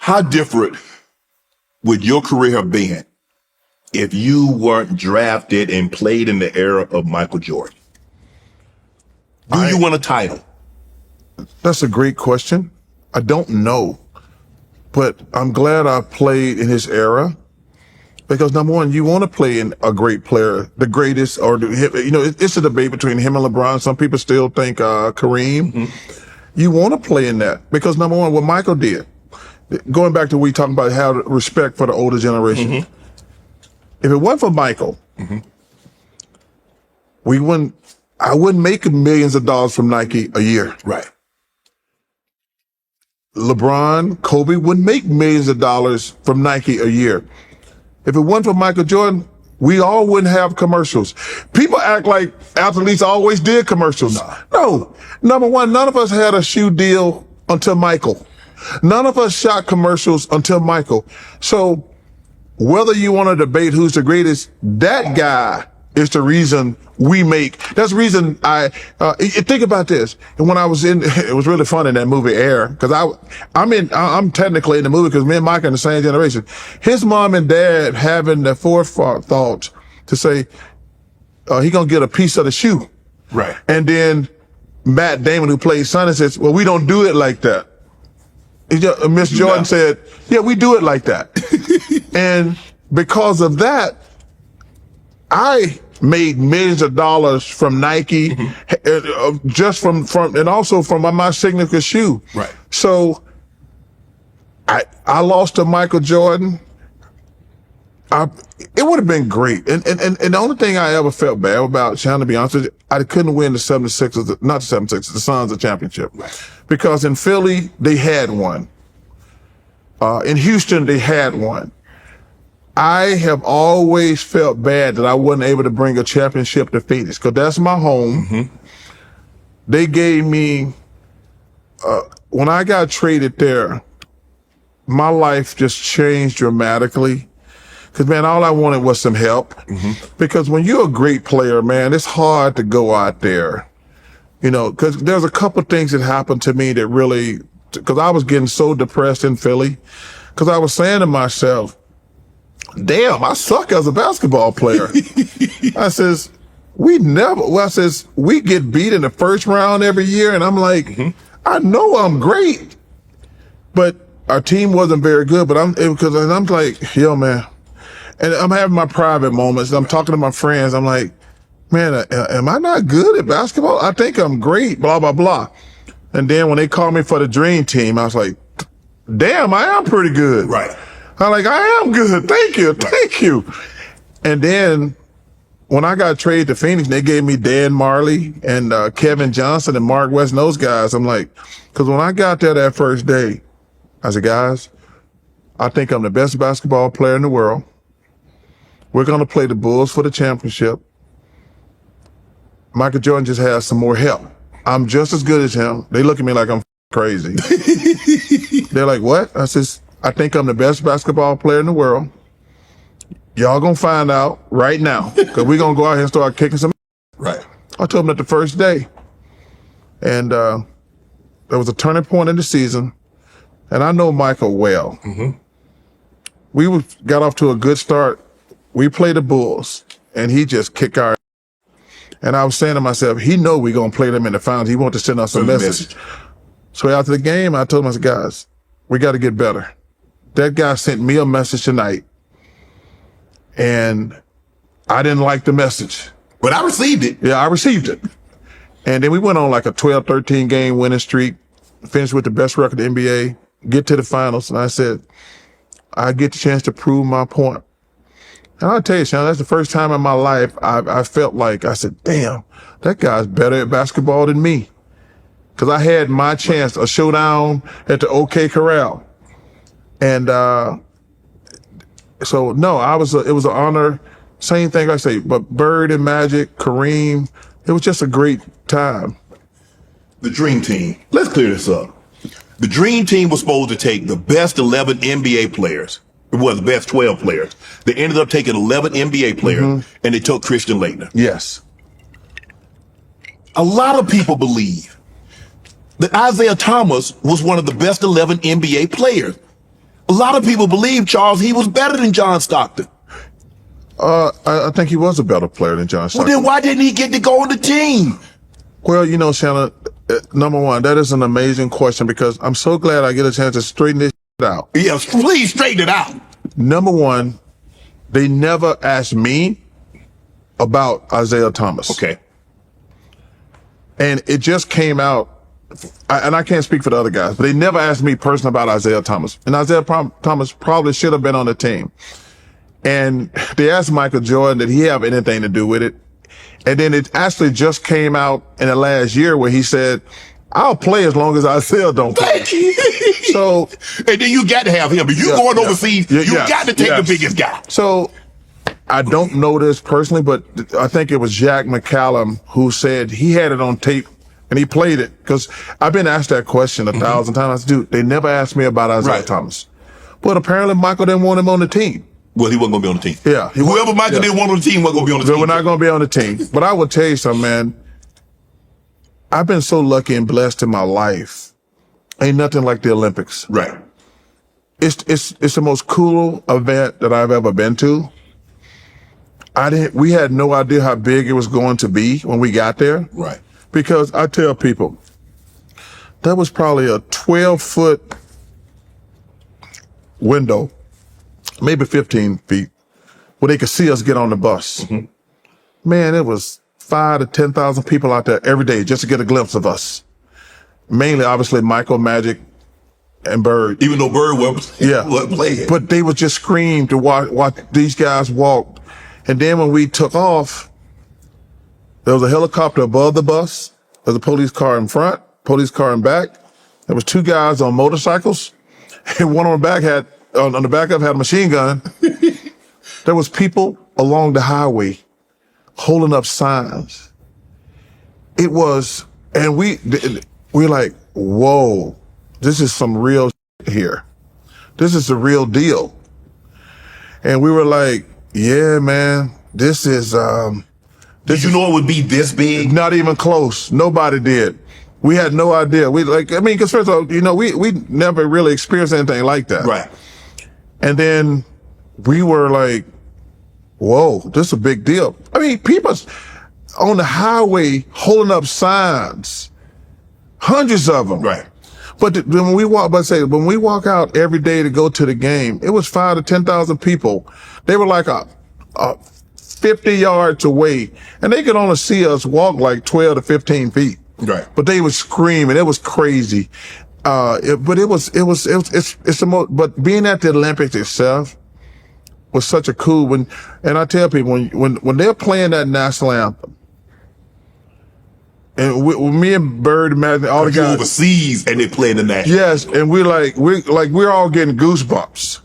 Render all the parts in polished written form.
How different would your career have been if you weren't drafted and played in the era of Michael Jordan? Do you win a title? That's a great question. I don't know, but I'm glad I played in his era because number one, you want to play in a great player, the greatest, or it's a debate between him and LeBron. Some people still think Kareem. Mm-hmm. You want to play in that because number one, what Michael did, going back to what we talking about, how respect for the older generation. Mm-hmm. If it wasn't for Michael, mm-hmm. I wouldn't make millions of dollars from Nike a year. Right. LeBron, Kobe wouldn't make millions of dollars from Nike a year. If it wasn't for Michael Jordan, we all wouldn't have commercials. People act like athletes always did commercials. No. Number one, none of us had a shoe deal until Michael. None of us shot commercials until Michael. So whether you want to debate who's the greatest, that guy is the reason we make. That's the reason think about this. And when I was it was really fun in that movie Air, because I'm technically in the movie because me and Mike are in the same generation. His mom and dad having the forethought to say, he gonna get a piece of the shoe. Right. And then Matt Damon, who plays Sonny, says, well, we don't do it like that. Miss Jordan said, yeah, we do it like that. And because of that, I made millions of dollars from Nike, mm-hmm. Just from and also from my signature shoe. Right. So I lost to Michael Jordan. It would have been great. And the only thing I ever felt bad about, Sean, to be honest with you, I couldn't win the 76ers, not the 76ers, the Suns a championship. Right. Because in Philly, they had one. In Houston, they had one. I have always felt bad that I wasn't able to bring a championship to Phoenix because that's my home. Mm-hmm. They gave me, when I got traded there, my life just changed dramatically. Because, man, all I wanted was some help. Mm-hmm. Because when you're a great player, man, it's hard to go out there. Because there's a couple of things that happened to me that really, because I was getting so depressed in Philly. Because I was saying to myself, damn, I suck as a basketball player. I says, we get beat in the first round every year. And I'm like, mm-hmm. I know I'm great, but our team wasn't very good. But I'm like, yo, man. And I'm having my private moments. I'm talking to my friends. I'm like, man, am I not good at basketball? I think I'm great, blah, blah, blah. And then when they called me for the dream team, I was like, damn, I am pretty good. Right. I'm like, I am good. Thank you. And then when I got traded to Phoenix, they gave me Dan Marley and Kevin Johnson and Mark West and those guys. I'm like, because when I got there that first day, I said, guys, I think I'm the best basketball player in the world. We're going to play the Bulls for the championship. Michael Jordan just has some more help. I'm just as good as him. They look at me like I'm crazy. They're like, what? I says, I think I'm the best basketball player in the world. Y'all gonna find out right now, because we're gonna go out here and start kicking some. Right. I told them that the first day. And there was a turning point in the season. And I know Michael well. Mm-hmm. We got off to a good start. We played the Bulls, and he just kicked our. And I was saying to myself, he know we're gonna play them in the finals. He wanted to send us a message. So after the game, I told him, I said, guys, we got to get better. That guy sent me a message tonight, and I didn't like the message. But I received it. Yeah, I received it. And then we went on like a 12, 13 game winning streak, finished with the best record in the NBA, get to the finals. And I said, I get the chance to prove my point. And I'll tell you, Sean, that's the first time in my life I felt like, I said, damn, that guy's better at basketball than me. Because I had my chance, a showdown at the OK Corral. And so, no, it was an honor. Same thing I say, but Bird and Magic, Kareem, it was just a great time. The Dream Team. Let's clear this up. The Dream Team was supposed to take the best 11 NBA players. It was the best 12 players. They ended up taking 11 NBA players, mm-hmm. and they took Christian Laettner. Yes. A lot of people believe that Isaiah Thomas was one of the best 11 NBA players. A lot of people believe, Charles, he was better than John Stockton. I think he was a better player than John Stockton. Well, then why didn't he get to go on the team? Well, you know, Shannon, number one, that is an amazing question because I'm so glad I get a chance to straighten this out. Yeah, please straighten it out. Number one, they never asked me about Isaiah Thomas. Okay. And it just came out, and I can't speak for the other guys, but they never asked me personally about Isaiah Thomas. And Isaiah Thomas probably should have been on the team. And they asked Michael Jordan, did he have anything to do with it? And then it actually just came out in the last year where he said, I'll play as long as Isaiah don't play. Thank you. So, and then you got to have him. If you're going overseas, you got to take the biggest guy. So I don't know this personally, but I think it was Jack McCallum who said he had it on tape and he played it. Because I've been asked that question 1,000 times. Dude, they never asked me about Isaiah Thomas. But apparently Michael didn't want him on the team. Well, he wasn't going to be on the team. Yeah. Whoever Michael didn't want on the team wasn't going to be on the team. We're not going to be on the team. But I will tell you something, man. I've been so lucky and blessed in my life. Ain't nothing like the Olympics. Right. It's the most cool event that I've ever been to. We had no idea how big it was going to be when we got there. Right. Because I tell people, that was probably a 12-foot window, maybe 15 feet, where they could see us get on the bus. Man, it was 5,000 to 10,000 people out there every day just to get a glimpse of us. Mainly, obviously, Michael, Magic, and Bird. Even though Bird wasn't playing. But they would just scream to watch these guys walk. And then when we took off, there was a helicopter above the bus. There was a police car in front, police car in back. There was 2 guys on motorcycles. And one on the back had a machine gun. There was people along the highway holding up signs. It was, and we're like, whoa, this is some real shit here. This is the real deal. And we were like, yeah, man, this is, Did you know it would be this big? Not even close. Nobody did. We had no idea. Because first of all, you know, we never really experienced anything like that. Right. And then we were like, whoa, this is a big deal. I mean, people on the highway holding up signs, hundreds of them. Right. But when we walk out every day to go to the game, it was 5,000 to 10,000 people. They were like a 50 yards away, and they could only see us walk like 12 to 15 feet. Right. But they were screaming. It was crazy. But being at the Olympics itself was such a cool and I tell people when they're playing that national anthem, and me and Bird, imagine all the guys overseas and they playing the national. Yes, and we're all getting goosebumps.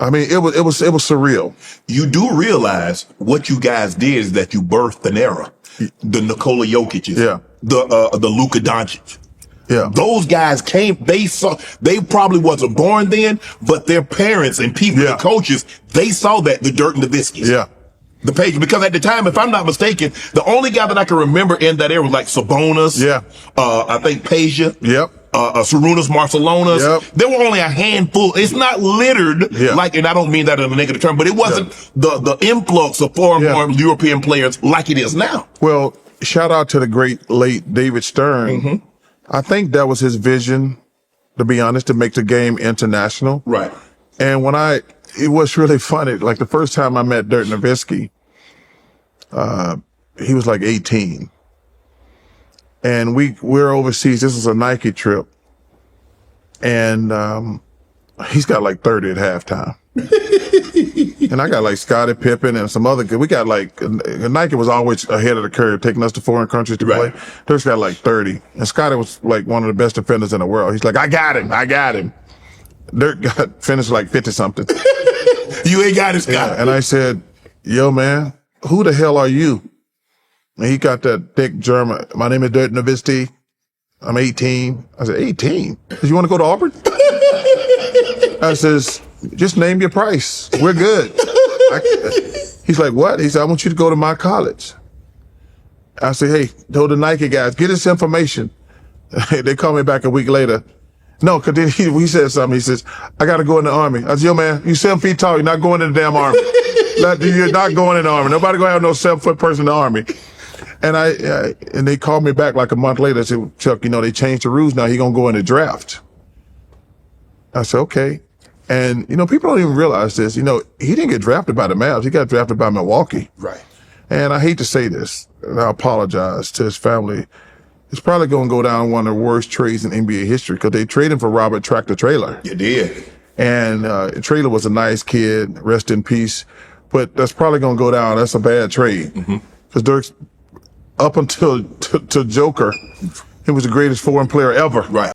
I mean, it was surreal. You do realize what you guys did is that you birthed an era. The Nikola Jokic's, the Luka Doncic. Yeah. Those guys they probably wasn't born then, but their parents and people, the coaches, they saw that, the Dirk Nowitzki's. Yeah. The page, because at the time, if I'm not mistaken, the only guy that I can remember in that era was like Sabonis. Yeah. I think Peja. Yep. Sarunas Marcelonas. Yep. There were only a handful. It's not littered, and I don't mean that in a negative term, but it wasn't the influx of foreign European players like it is now. Well, shout out to the great late David Stern. I think that was his vision, to be honest, to make the game international. Right. And it was really funny. Like the first time I met Dirk Nowitzki, he was like 18. And we're overseas. This was a Nike trip. And, he's got like 30 at halftime. And I got like Scottie Pippen and some other we got like, Nike was always ahead of the curve, taking us to foreign countries to play. Dirk's got like 30. And Scottie was like one of the best defenders in the world. He's like, I got him. Dirk got finished like 50 something. You ain't got it, Scott. Yeah. And I said, yo, man, who the hell are you? And he got that thick German. My name is Dirk Nowitzki. I'm 18. I said, 18? Does you want to go to Auburn? I says, just name your price. We're good. He's like, what? He said, I want you to go to my college. I said, hey, told the Nike guys, get us information. They called me back a week later. No, because then he said something. He says, I got to go in the Army. I said, yo, man, you 7 feet tall. You're not going in the damn Army. You're not going in the Army. Nobody going to have no 7-foot person in the Army. And and they called me back like a month later and said, Chuck, they changed the rules now. He's going to go in the draft. I said, okay. And, people don't even realize this. He didn't get drafted by the Mavs. He got drafted by Milwaukee. Right. And I hate to say this, and I apologize to his family. It's probably going to go down one of the worst trades in NBA history because they traded him for Robert Tractor Traylor. You did. And Traylor was a nice kid, rest in peace. But that's probably going to go down. That's a bad trade. Because Dirk's, up until to Joker, he was the greatest foreign player ever. Right.